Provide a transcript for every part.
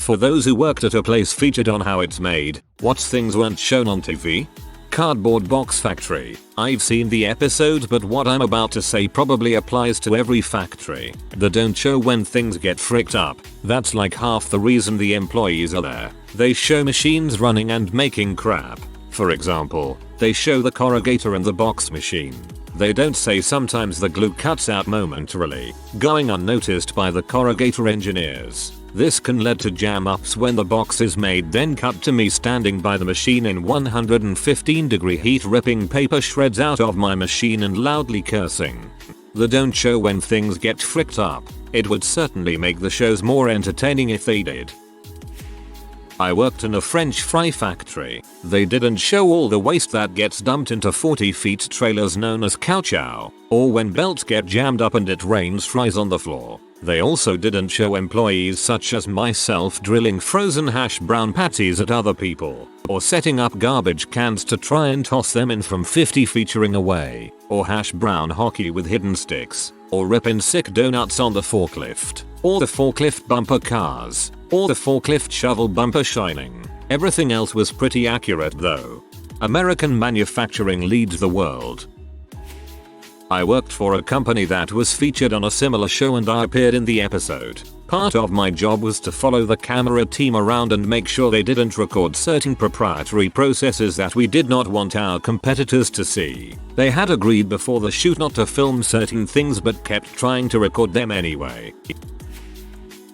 For those who worked at a place featured on how it's made, what things weren't shown on TV? Cardboard box factory. I've seen the episode, but what I'm about to say probably applies to every factory. They don't show when things get fricked up. That's like half the reason the employees are there. They show machines running and making crap. For example, they show the corrugator and the box machine. They don't say sometimes the glue cuts out momentarily, going unnoticed by the corrugator engineers. This can lead to jam-ups when the box is made, then cut to me standing by the machine in 115-degree heat, ripping paper shreds out of my machine and loudly cursing. They don't show when things get fricked up. It would certainly make the shows more entertaining if they did. I worked in a French fry factory. They didn't show all the waste that gets dumped into 40-feet trailers known as cow chow, or when belts get jammed up and it rains fries on the floor. They also didn't show employees such as myself drilling frozen hash brown patties at other people, or setting up garbage cans to try and toss them in from 50 feet away, or hash brown hockey with hidden sticks, or ripping sick donuts on the forklift, or the forklift bumper cars, or the forklift shovel bumper shining. Everything else was pretty accurate though. American manufacturing leads the world. I worked for a company that was featured on a similar show and I appeared in the episode. Part of my job was to follow the camera team around and make sure they didn't record certain proprietary processes that we did not want our competitors to see. They had agreed before the shoot not to film certain things but kept trying to record them anyway.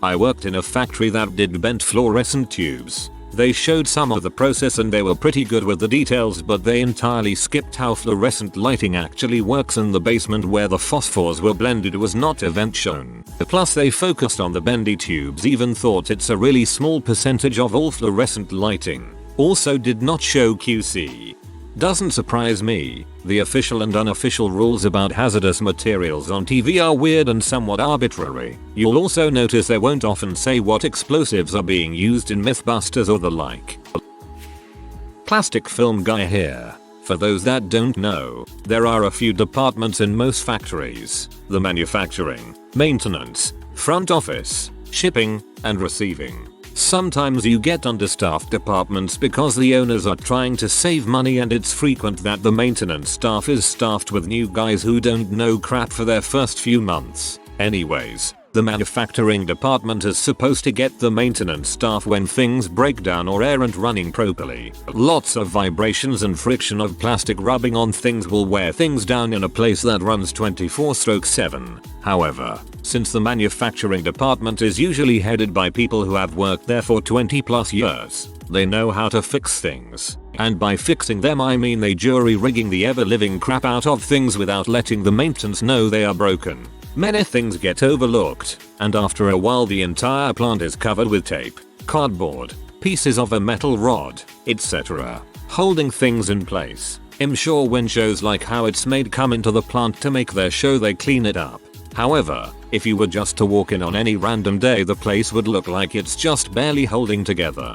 I worked in a factory that did bent fluorescent tubes. They showed some of the process and they were pretty good with the details, but they entirely skipped how fluorescent lighting actually works, and the basement where the phosphors were blended was not event shown. Plus they focused on the bendy tubes, even thought it's a really small percentage of all fluorescent lighting. Also did not show QC. Doesn't surprise me. The official and unofficial rules about hazardous materials on TV are weird and somewhat arbitrary. You'll also notice they won't often say what explosives are being used in Mythbusters or the like. Plastic film guy here. For those that don't know, there are a few departments in most factories: the manufacturing, maintenance, front office, shipping, and receiving. Sometimes you get understaffed departments because the owners are trying to save money, and it's frequent that the maintenance staff is staffed with new guys who don't know crap for their first few months. Anyways, the manufacturing department is supposed to get the maintenance staff when things break down or aren't running properly. Lots of vibrations and friction of plastic rubbing on things will wear things down in a place that runs 24/7. However, since the manufacturing department is usually headed by people who have worked there for 20+ years, they know how to fix things. And by fixing them I mean they jury-rigging the ever-living crap out of things without letting the maintenance know they are broken. Many things get overlooked, and after a while the entire plant is covered with tape, cardboard, pieces of a metal rod, etc., holding things in place. I'm sure when shows like How It's Made come into the plant to make their show, they clean it up. However, if you were just to walk in on any random day, the place would look like it's just barely holding together.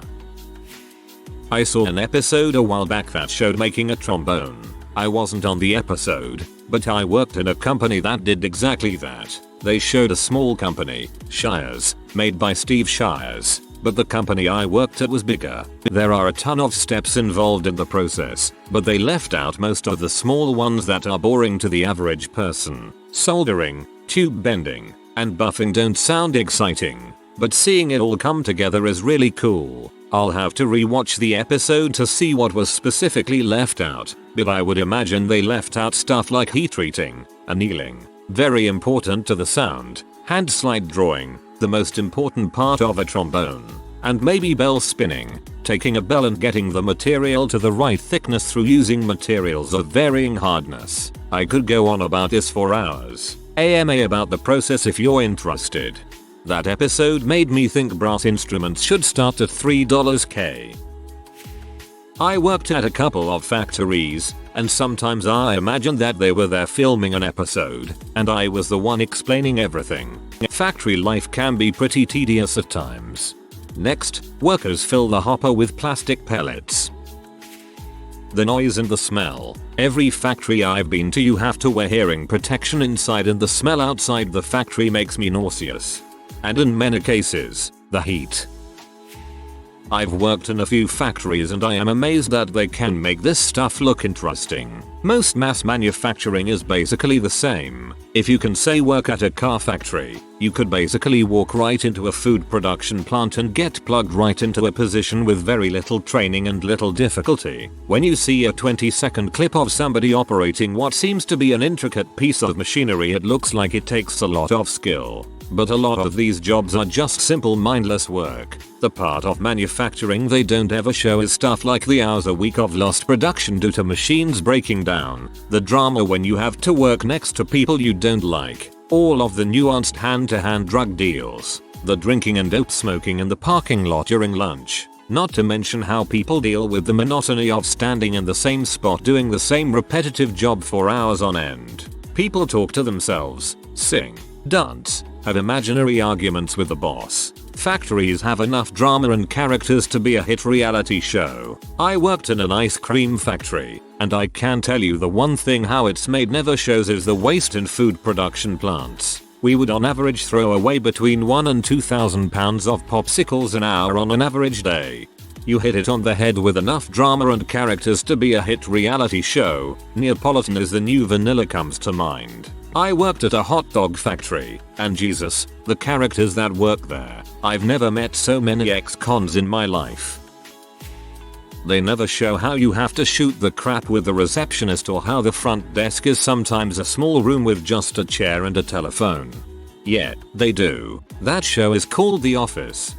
I saw an episode a while back that showed making a trombone. I wasn't on the episode, but I worked in a company that did exactly that. They showed a small company, Shires, made by Steve Shires, but the company I worked at was bigger. There are a ton of steps involved in the process, but they left out most of the small ones that are boring to the average person. Soldering, tube bending, and buffing don't sound exciting, but seeing it all come together is really cool. I'll have to rewatch the episode to see what was specifically left out, but I would imagine they left out stuff like heat treating, annealing, very important to the sound, hand slide drawing, the most important part of a trombone, and maybe bell spinning, taking a bell and getting the material to the right thickness through using materials of varying hardness. I could go on about this for hours. AMA about the process if you're interested. That episode made me think brass instruments should start at $3K. I worked at a couple of factories, and sometimes I imagined that they were there filming an episode, and I was the one explaining everything. Factory life can be pretty tedious at times. Next, workers fill the hopper with plastic pellets. The noise and the smell. Every factory I've been to you have to wear hearing protection inside, and the smell outside the factory makes me nauseous. And in many cases, the heat. I've worked in a few factories and I am amazed that they can make this stuff look interesting. Most mass manufacturing is basically the same. If you can say work at a car factory, you could basically walk right into a food production plant and get plugged right into a position with very little training and little difficulty. When you see a 20-second clip of somebody operating what seems to be an intricate piece of machinery, it looks like it takes a lot of skill. But a lot of these jobs are just simple mindless work. The part of manufacturing they don't ever show is stuff like the hours a week of lost production due to machines breaking down, the drama when you have to work next to people you don't like, all of the nuanced hand-to-hand drug deals, the drinking and dope smoking in the parking lot during lunch. Not to mention how people deal with the monotony of standing in the same spot doing the same repetitive job for hours on end. People talk to themselves, sing, dance, have imaginary arguments with the boss. Factories have enough drama and characters to be a hit reality show. I worked in an ice cream factory, and I can tell you the one thing how it's made never shows is the waste in food production plants. We would on average throw away between 1 and 2,000 pounds of popsicles an hour on an average day. You hit it on the head with enough drama and characters to be a hit reality show. Neapolitan is the new vanilla comes to mind. I worked at a hot dog factory, and Jesus, the characters that work there. I've never met so many ex-cons in my life. They never show how you have to shoot the crap with the receptionist or how the front desk is sometimes a small room with just a chair and a telephone. Yet, they do. That show is called The Office.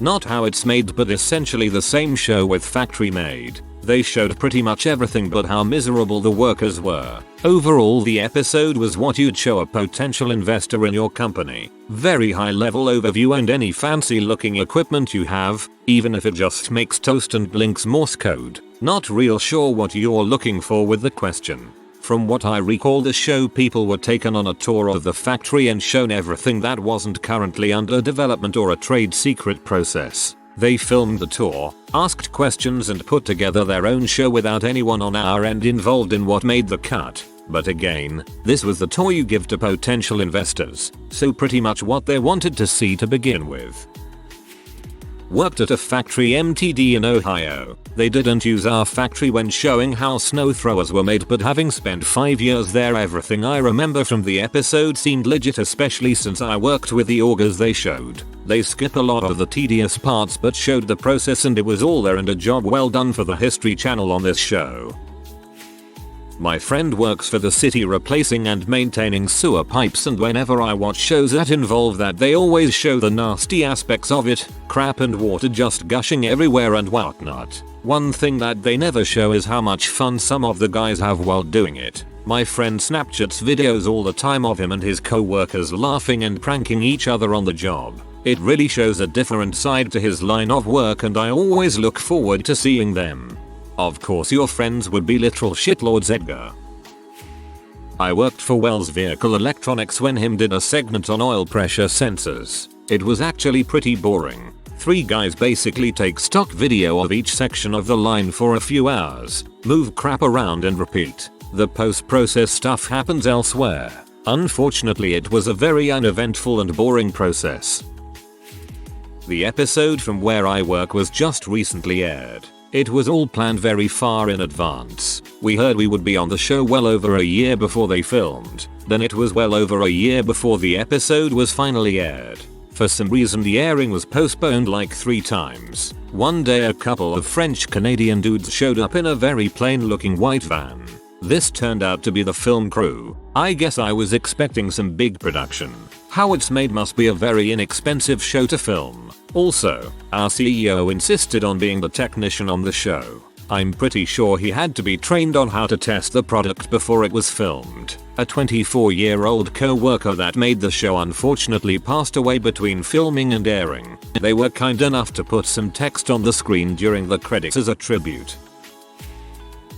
Not how it's made, but essentially the same show with factory made. They showed pretty much everything but how miserable the workers were. Overall, the episode was what you'd show a potential investor in your company. Very high level overview and any fancy looking equipment you have, even if it just makes toast and blinks Morse code. Not real sure what you're looking for with the question. From what I recall, the show, people were taken on a tour of the factory and shown everything that wasn't currently under development or a trade secret process. They filmed the tour, asked questions and put together their own show without anyone on our end involved in what made the cut. But again, this was the tour you give to potential investors, so pretty much what they wanted to see to begin with. Worked at a factory MTD in Ohio. They didn't use our factory when showing how snow throwers were made, but having spent 5 years there, everything I remember from the episode seemed legit, especially since I worked with the augers they showed. They skip a lot of the tedious parts but showed the process, and it was all there and a job well done for the History Channel on this show. My friend works for the city replacing and maintaining sewer pipes, and whenever I watch shows that involve that, they always show the nasty aspects of it, crap and water just gushing everywhere and whatnot. One thing that they never show is how much fun some of the guys have while doing it. My friend Snapchats videos all the time of him and his co-workers laughing and pranking each other on the job. It really shows a different side to his line of work, and I always look forward to seeing them. Of course, your friends would be literal shitlords. Edgar. I worked for Wells Vehicle Electronics when him did a segment on oil pressure sensors. It was actually pretty boring. 3 guys basically take stock video of each section of the line for a few hours, move crap around and repeat. The post-process stuff happens elsewhere. Unfortunately, it was a very uneventful and boring process. The episode from where I work was just recently aired. It was all planned very far in advance. We heard we would be on the show well over a year before they filmed. Then it was well over a year before the episode was finally aired. For some reason the airing was postponed like 3 times. One day a couple of French-Canadian dudes showed up in a very plain looking white van. This turned out to be the film crew. I guess I was expecting some big production. How it's made must be a very inexpensive show to film. Also, our CEO insisted on being the technician on the show. I'm pretty sure he had to be trained on how to test the product before it was filmed. A 24-year-old co-worker that made the show unfortunately passed away between filming and airing. They were kind enough to put some text on the screen during the credits as a tribute.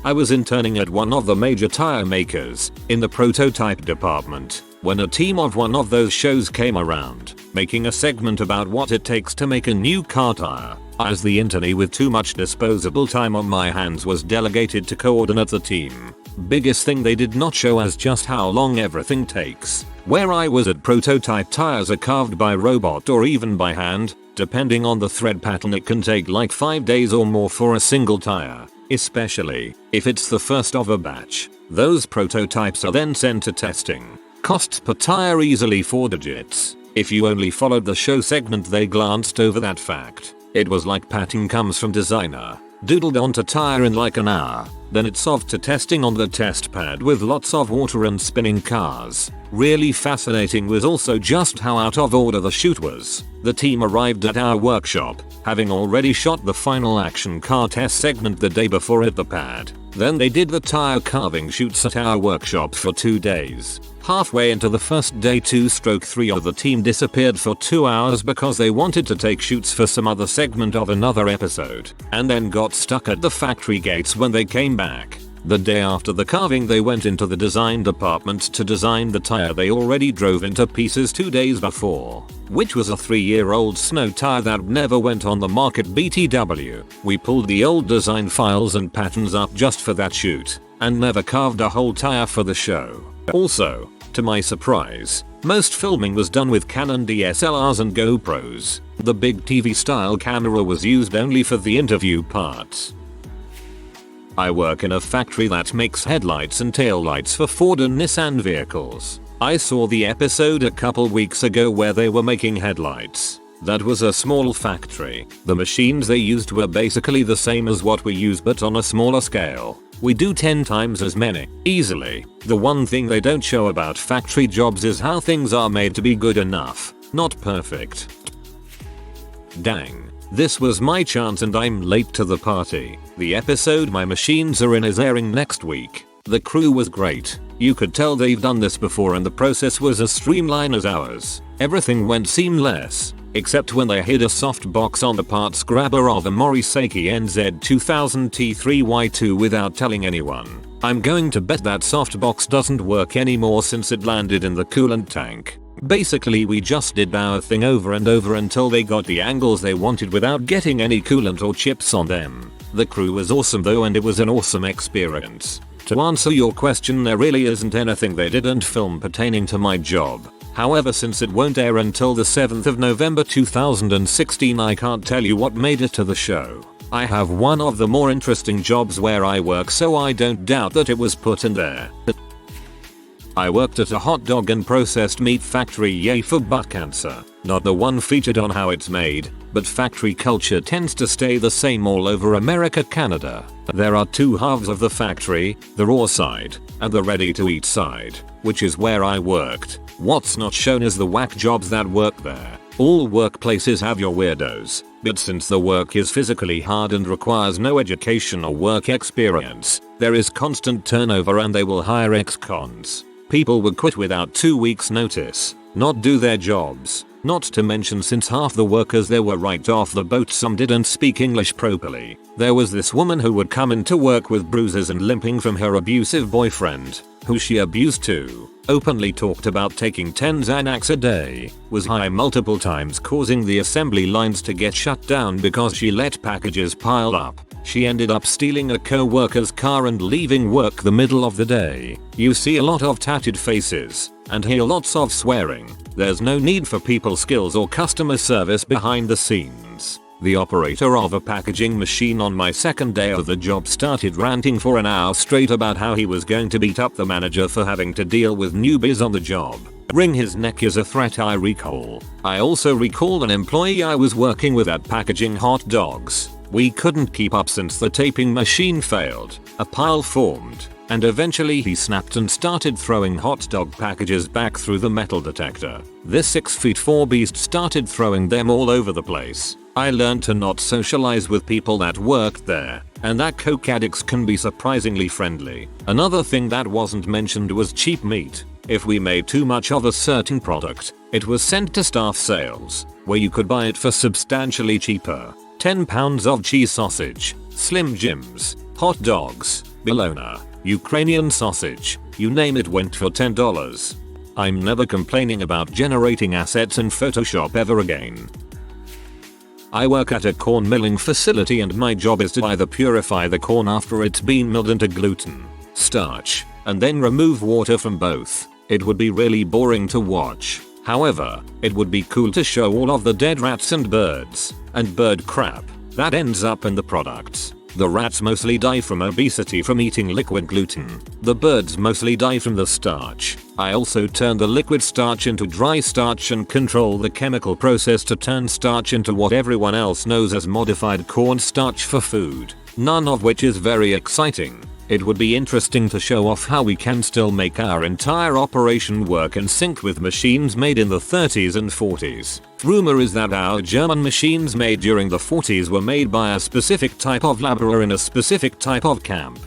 I was interning at one of the major tire makers, in the prototype department, when a team of one of those shows came around, making a segment about what it takes to make a new car tire. As the internee with too much disposable time on my hands was delegated to coordinate the team. Biggest thing they did not show is just how long everything takes. Where I was at, prototype tires are carved by robot or even by hand, Depending on the thread pattern, it can take like 5 days or more for a single tire, especially if it's the first of a batch. Those prototypes are then sent to testing. Costs per tire easily 4 digits. If you only followed the show segment, they glanced over that fact. It was like pattern comes from designer, doodled onto tire in like an hour, then it's off to testing on the test pad with lots of water and spinning cars. Really fascinating was also just how out of order the shoot was. The team arrived at our workshop, having already shot the final action car test segment the day before at the pad. Then they did the tire carving shoots at our workshop for 2 days. Halfway into the first day, 2/3 of the team disappeared for 2 hours because they wanted to take shoots for some other segment of another episode, and then got stuck at the factory gates when they came back. The day after the carving, they went into the design department to design the tire they already drove into pieces 2 days before, which was a 3-year-old snow tire that never went on the market. BTW. We pulled the old design files and patterns up just for that shoot, and never carved a whole tire for the show. Also, to my surprise, most filming was done with Canon DSLRs and GoPros. The big TV style camera was used only for the interview parts. I work in a factory that makes headlights and taillights for Ford and Nissan vehicles. I saw the episode a couple weeks ago where they were making headlights. That was a small factory. The machines they used were basically the same as what we use, but on a smaller scale. We do 10 times as many, easily. The one thing they don't show about factory jobs is how things are made to be good enough, not perfect. Dang. This was my chance and I'm late to the party. The episode My Machines Are In is airing next week. The crew was great. You could tell they've done this before and the process was as streamlined as ours. Everything went seamless, except when they hid a softbox on the parts grabber of a Morisaki NZ2000 T3Y2 without telling anyone. I'm going to bet that softbox doesn't work anymore since it landed in the coolant tank. Basically, we just did our thing over and over until they got the angles they wanted without getting any coolant or chips on them. The crew was awesome though, and it was an awesome experience. To answer your question, there really isn't anything they didn't film pertaining to my job. However, since it won't air until the 7th of November 2016, I can't tell you what made it to the show. I have one of the more interesting jobs where I work, so I don't doubt that it was put in there. I worked at a hot dog and processed meat factory, yay for butt cancer. Not the one featured on How It's Made, but factory culture tends to stay the same all over America, Canada. There are 2 halves of the factory, the raw side and the ready to eat side, which is where I worked. What's not shown is the whack jobs that work there. All workplaces have your weirdos, but since the work is physically hard and requires no education or work experience, there is constant turnover and they will hire ex-cons. People would quit without 2 weeks notice, not do their jobs. Not to mention, since half the workers there were right off the boat, some didn't speak English properly. There was this woman who would come into work with bruises and limping from her abusive boyfriend, who she abused too. Openly talked about taking 10 Xanax a day, was high multiple times, causing the assembly lines to get shut down because she let packages pile up. She ended up stealing a co-worker's car and leaving work the middle of the day. You see a lot of tatted faces and hear lots of swearing. There's no need for people skills or customer service behind the scenes. The operator of a packaging machine on my second day of the job started ranting for an hour straight about how he was going to beat up the manager for having to deal with newbies on the job. Wring his neck is a threat I recall. I also recall an employee I was working with at packaging hot dogs. We couldn't keep up since the taping machine failed. A pile formed, and eventually he snapped and started throwing hot dog packages back through the metal detector. This 6'4" beast started throwing them all over the place. I learned to not socialize with people that worked there, and that coke addicts can be surprisingly friendly. Another thing that wasn't mentioned was cheap meat. If we made too much of a certain product, it was sent to staff sales, where you could buy it for substantially cheaper. 10 pounds of cheese sausage, Slim Jims, hot dogs, bologna, Ukrainian sausage, you name it went for $10. I'm never complaining about generating assets in Photoshop ever again. I work at a corn milling facility and my job is to either purify the corn after it's been milled into gluten, starch, and then remove water from both. It would be really boring to watch. However, it would be cool to show all of the dead rats and birds, and bird crap, that ends up in the products. The rats mostly die from obesity from eating liquid gluten. The birds mostly die from the starch. I also turn the liquid starch into dry starch and control the chemical process to turn starch into what everyone else knows as modified corn starch for food. None of which is very exciting. It would be interesting to show off how we can still make our entire operation work in sync with machines made in the 30s and 40s. Rumor is that our German machines made during the 40s were made by a specific type of laborer in a specific type of camp.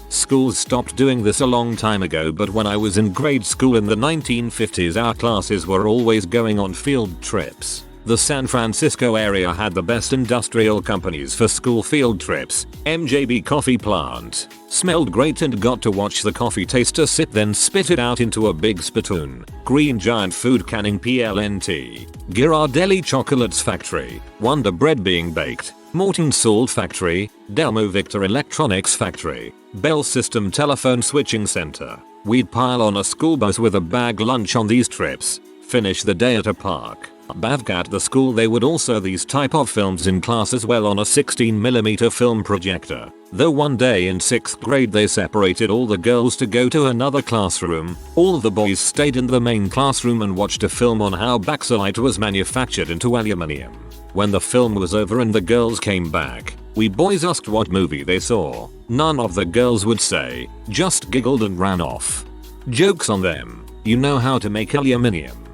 Schools stopped doing this a long time ago, but when I was in grade school in the 1950s our classes were always going on field trips. The San Francisco area had the best industrial companies for school field trips. MJB Coffee Plant. Smelled great and got to watch the coffee taster sip then spit it out into a big spittoon. Green Giant Food Canning PLNT. Ghirardelli Chocolates Factory. Wonder Bread being baked. Morton Salt Factory. Delmo Victor Electronics Factory. Bell System Telephone Switching Center. We'd pile on a school bus with a bag lunch on these trips. Finish the day at a park. Back at the school they would also these type of films in class as well on a 16mm film projector. Though one day in 6th grade they separated all the girls to go to another classroom, all the boys stayed in the main classroom and watched a film on how Baxolite was manufactured into aluminium. When the film was over and the girls came back, we boys asked what movie they saw. None of the girls would say, just giggled and ran off. Joke's on them, you know how to make aluminium.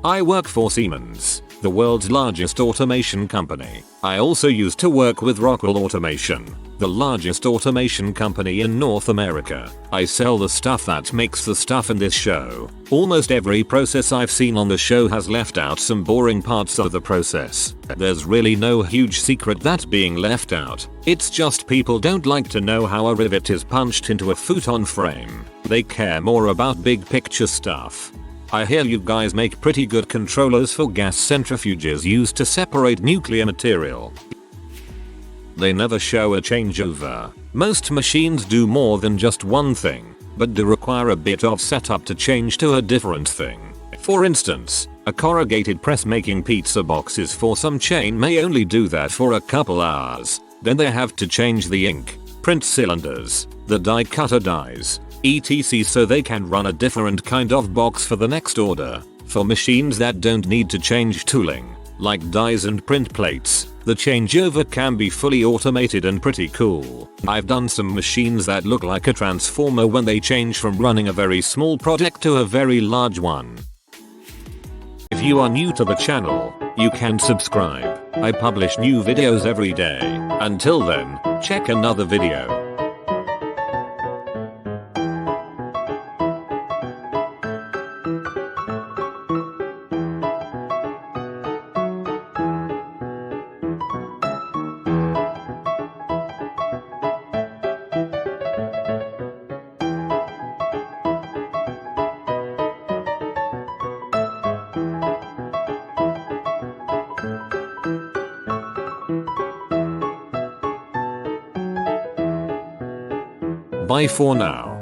I work for Siemens, the world's largest automation company. I also used to work with Rockwell Automation, the largest automation company in North America. I sell the stuff that makes the stuff in this show. Almost every process I've seen on the show has left out some boring parts of the process. There's really no huge secret that's being left out. It's just people don't like to know how a rivet is punched into a futon frame. They care more about big picture stuff. I hear you guys make pretty good controllers for gas centrifuges used to separate nuclear material. They never show a changeover. Most machines do more than just one thing, but do require a bit of setup to change to a different thing. For instance, a corrugated press making pizza boxes for some chain may only do that for a couple hours. Then they have to change the ink, print cylinders, the die cutter dies, etc. so they can run a different kind of box for the next order. For machines that don't need to change tooling, like dies and print plates, the changeover can be fully automated and pretty cool. I've done some machines that look like a transformer when they change from running a very small project to a very large one. If you are new to the channel, you can subscribe. I publish new videos every day. Until then, check another video. Bye for now.